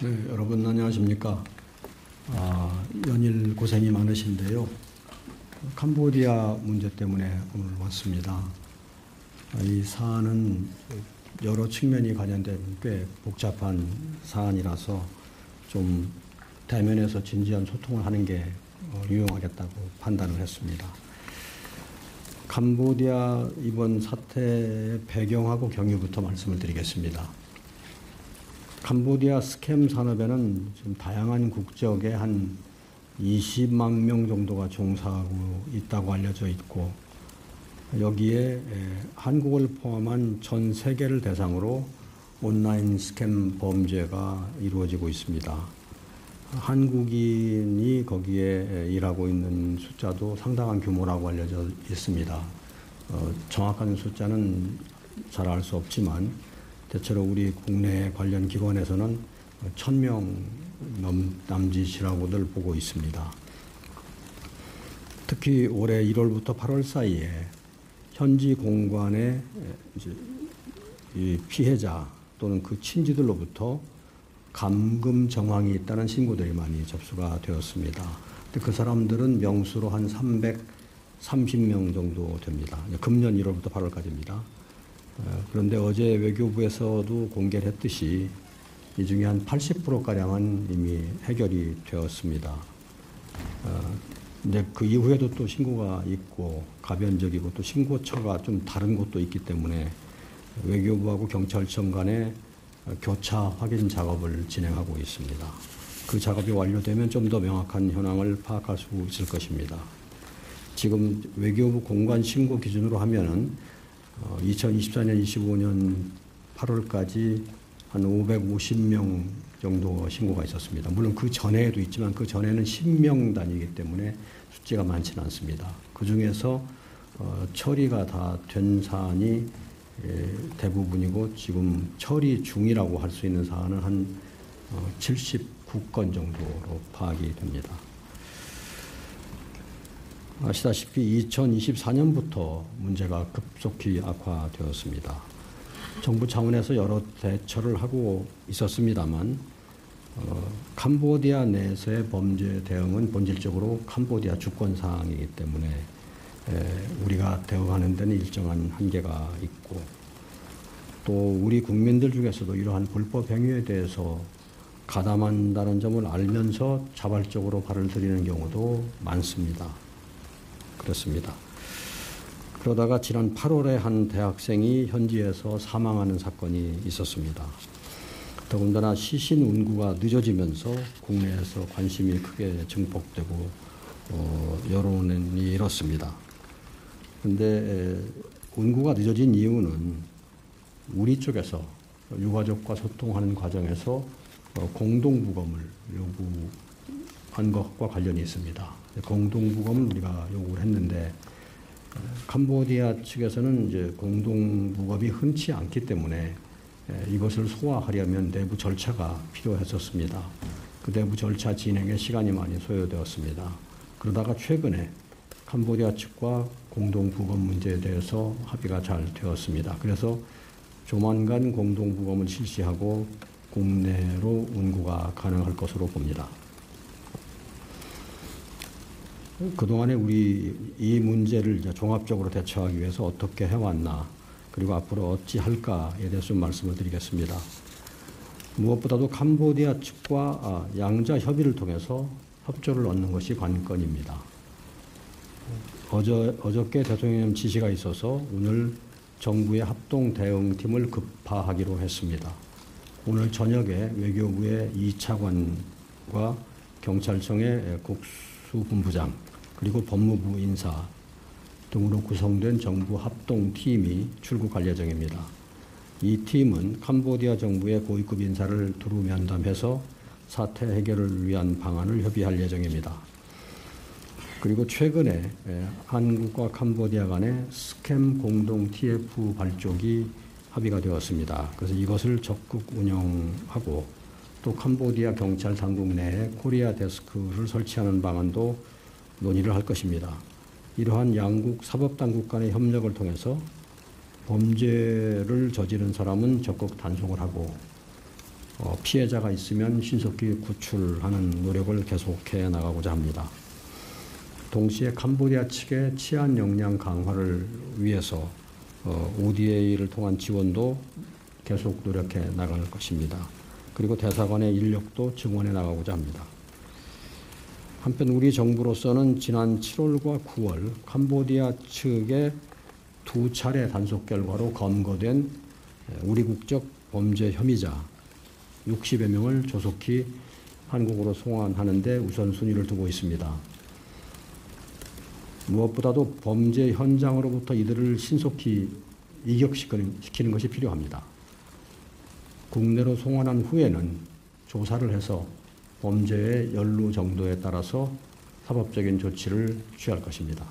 네, 여러분 안녕하십니까. 연일 고생이 많으신데요. 캄보디아 문제 때문에 오늘 왔습니다. 이 사안은 여러 측면이 관련된 꽤 복잡한 사안이라서 좀 대면에서 진지한 소통을 하는 게 유용하겠다고 판단을 했습니다. 캄보디아 이번 사태의 배경하고 경위부터 말씀을 드리겠습니다. 캄보디아 스캠 산업에는 지금 다양한 국적의 한 20만 명 정도가 종사하고 있다고 알려져 있고, 여기에 한국을 포함한 전 세계를 대상으로 온라인 스캠 범죄가 이루어지고 있습니다. 한국인이 거기에 일하고 있는 숫자도 상당한 규모라고 알려져 있습니다. 정확한 숫자는 잘 알 수 없지만 대체로 우리 국내 관련 기관에서는 1000명 남짓이라고들 보고 있습니다. 특히 올해 1월부터 8월 사이에 현지 공관의 이 피해자 또는 그 친지들로부터 감금 정황이 있다는 신고들이 많이 접수가 되었습니다. 근데 그 사람들은 명수로 한 330명 정도 됩니다. 금년 1월부터 8월까지입니다. 그런데 어제 외교부에서도 공개를 했듯이 이 중에 한 80%가량은 이미 해결이 되었습니다. 근데 그 이후에도 또 신고가 있고 가변적이고 또 신고처가 좀 다른 곳도 있기 때문에 외교부하고 경찰청 간에 교차 확인 작업을 진행하고 있습니다. 그 작업이 완료되면 좀 더 명확한 현황을 파악할 수 있을 것입니다. 지금 외교부 공관 신고 기준으로 하면은 2024년, 25년 8월까지 한 550명 정도 신고가 있었습니다. 물론 그 전에도 있지만 그 전에는 10명 단위이기 때문에 숫자가 많지는 않습니다. 그 중에서 처리가 다 된 사안이 대부분이고 지금 처리 중이라고 할 수 있는 사안은 한 79건 정도로 파악이 됩니다. 아시다시피 2024년부터 문제가 급속히 악화되었습니다. 정부 차원에서 여러 대처를 하고 있었습니다만 캄보디아 내에서의 범죄 대응은 본질적으로 캄보디아 주권 사항이기 때문에 우리가 대응하는 데는 일정한 한계가 있고, 또 우리 국민들 중에서도 이러한 불법 행위에 대해서 가담한다는 점을 알면서 자발적으로 발을 들이는 경우도 많습니다. 그렇습니다. 그러다가 지난 8월에 한 대학생이 현지에서 사망하는 사건이 있었습니다. 더군다나 시신 운구가 늦어지면서 국내에서 관심이 크게 증폭되고 여론이 일었습니다. 그런데 운구가 늦어진 이유는 우리 쪽에서 유가족과 소통하는 과정에서 공동부검을 요구한 것과 관련이 있습니다. 공동부검을 우리가 요구를 했는데 캄보디아 측에서는 이제 공동부검이 흔치 않기 때문에 이것을 소화하려면 내부 절차가 필요했었습니다. 그 내부 절차 진행에 시간이 많이 소요되었습니다. 그러다가 최근에 캄보디아 측과 공동부검 문제에 대해서 합의가 잘 되었습니다. 그래서 조만간 공동부검을 실시하고 국내로 운구가 가능할 것으로 봅니다. 그동안에 우리 이 문제를 이제 종합적으로 대처하기 위해서 어떻게 해왔나, 그리고 앞으로 어찌 할까에 대해서 좀 말씀을 드리겠습니다. 무엇보다도 캄보디아 측과 양자 협의를 통해서 협조를 얻는 것이 관건입니다. 어저께 대통령 지시가 있어서 오늘 정부의 합동 대응팀을 급파하기로 했습니다. 오늘 저녁에 외교부의 2차관과 경찰청의 국수본부장 그리고 법무부 인사 등으로 구성된 정부 합동팀이 출국할 예정입니다. 이 팀은 캄보디아 정부의 고위급 인사를 두루 면담해서 사태 해결을 위한 방안을 협의할 예정입니다. 그리고 최근에 한국과 캄보디아 간의 스캠 공동 TF 발족이 합의가 되었습니다. 그래서 이것을 적극 운영하고 또 캄보디아 경찰 당국 내에 코리아 데스크를 설치하는 방안도 논의를 할 것입니다. 이러한 양국 사법당국 간의 협력을 통해서 범죄를 저지른 사람은 적극 단속을 하고 피해자가 있으면 신속히 구출하는 노력을 계속해 나가고자 합니다. 동시에 캄보디아 측의 치안 역량 강화를 위해서 ODA를 통한 지원도 계속 노력해 나갈 것입니다. 그리고 대사관의 인력도 증원해 나가고자 합니다. 한편 우리 정부로서는 지난 7월과 9월 캄보디아 측의 2차례 단속 결과로 검거된 우리 국적 범죄 혐의자 60여 명을 조속히 한국으로 송환하는 데 우선순위를 두고 있습니다. 무엇보다도 범죄 현장으로부터 이들을 신속히 이격시키는 것이 필요합니다. 국내로 송환한 후에는 조사를 해서 범죄의 연루 정도에 따라서 사법적인 조치를 취할 것입니다.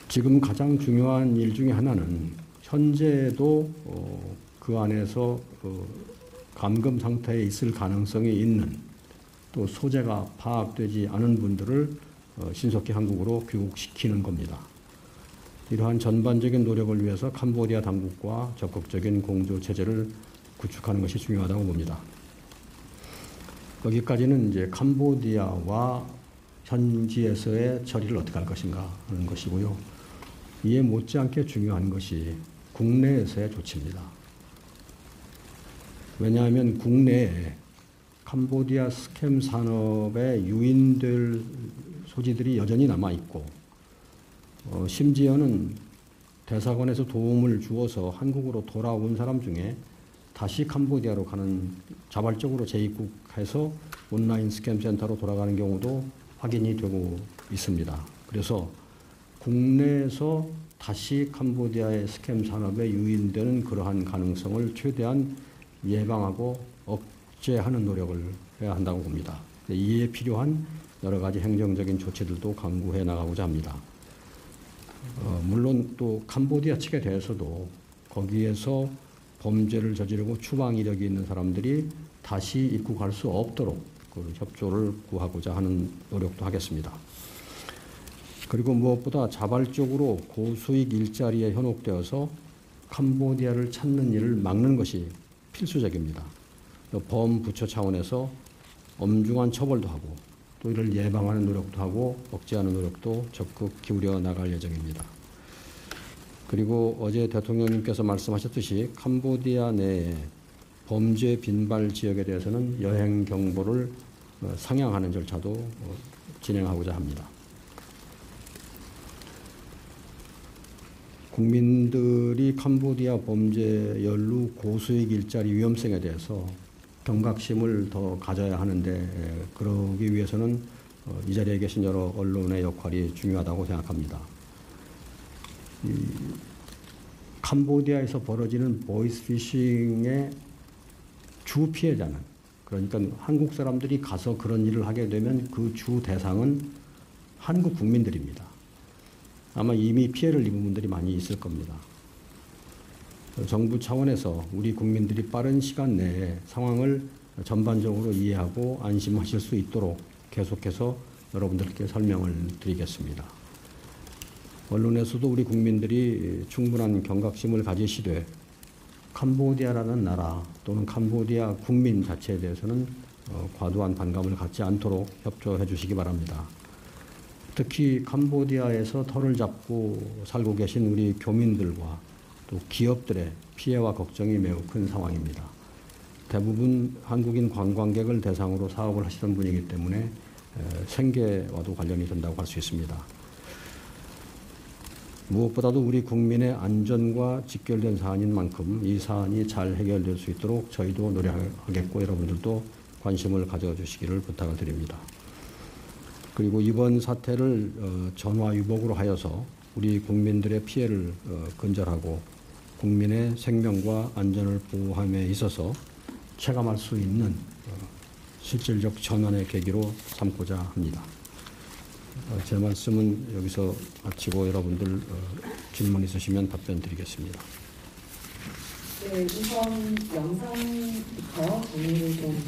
지금 가장 중요한 일 중에 하나는 현재도 그 안에서 감금 상태에 있을 가능성이 있는 또 소재가 파악되지 않은 분들을 신속히 한국으로 귀국시키는 겁니다. 이러한 전반적인 노력을 위해서 캄보디아 당국과 적극적인 공조체제를 구축하는 것이 중요하다고 봅니다. 여기까지는 이제 캄보디아와 현지에서의 처리를 어떻게 할 것인가 하는 것이고요. 이에 못지않게 중요한 것이 국내에서의 조치입니다. 왜냐하면 국내에 캄보디아 스캠 산업에 유인될 소지들이 여전히 남아있고 심지어는 대사관에서 도움을 주어서 한국으로 돌아온 사람 중에 다시 캄보디아로 가는 자발적으로 재입국해서 온라인 스캠 센터로 돌아가는 경우도 확인이 되고 있습니다. 그래서 국내에서 다시 캄보디아의 스캠 산업에 유인되는 그러한 가능성을 최대한 예방하고 억제하는 노력을 해야 한다고 봅니다. 이에 필요한 여러 가지 행정적인 조치들도 강구해 나가고자 합니다. 물론 또 캄보디아 측에 대해서도 거기에서 범죄를 저지르고 추방 이력이 있는 사람들이 다시 입국할 수 없도록 그 협조를 구하고자 하는 노력도 하겠습니다. 그리고 무엇보다 자발적으로 고수익 일자리에 현혹되어서 캄보디아를 찾는 일을 막는 것이 필수적입니다. 범부처 차원에서 엄중한 처벌도 하고 또 이를 예방하는 노력도 하고 억제하는 노력도 적극 기울여 나갈 예정입니다. 그리고 어제 대통령님께서 말씀하셨듯이 캄보디아 내에 범죄 빈발 지역에 대해서는 여행 경보를 상향하는 절차도 진행하고자 합니다. 국민들이 캄보디아 범죄 연루 고수익 일자리 위험성에 대해서 경각심을 더 가져야 하는데 그러기 위해서는 이 자리에 계신 여러 언론의 역할이 중요하다고 생각합니다. 캄보디아에서 벌어지는 보이스피싱의 주 피해자는 그러니까 한국 사람들이 가서 그런 일을 하게 되면 그 주 대상은 한국 국민들입니다. 아마 이미 피해를 입은 분들이 많이 있을 겁니다. 정부 차원에서 우리 국민들이 빠른 시간 내에 상황을 전반적으로 이해하고 안심하실 수 있도록 계속해서 여러분들께 설명을 드리겠습니다. 언론에서도 우리 국민들이 충분한 경각심을 가지시되 캄보디아라는 나라 또는 캄보디아 국민 자체에 대해서는 과도한 반감을 갖지 않도록 협조해 주시기 바랍니다. 특히 캄보디아에서 터를 잡고 살고 계신 우리 교민들과 또 기업들의 피해와 걱정이 매우 큰 상황입니다. 대부분 한국인 관광객을 대상으로 사업을 하시던 분이기 때문에 생계와도 관련이 된다고 할 수 있습니다. 무엇보다도 우리 국민의 안전과 직결된 사안인 만큼 이 사안이 잘 해결될 수 있도록 저희도 노력하겠고 여러분들도 관심을 가져주시기를 부탁을 드립니다. 그리고 이번 사태를 전화위복으로 하여서 우리 국민들의 피해를 근절하고 국민의 생명과 안전을 보호함에 있어서 체감할 수 있는 실질적 전환의 계기로 삼고자 합니다. 제 말씀은 여기서 마치고 여러분들 질문 있으시면 답변 드리겠습니다. 네, 우선 영상부터 정리를 좀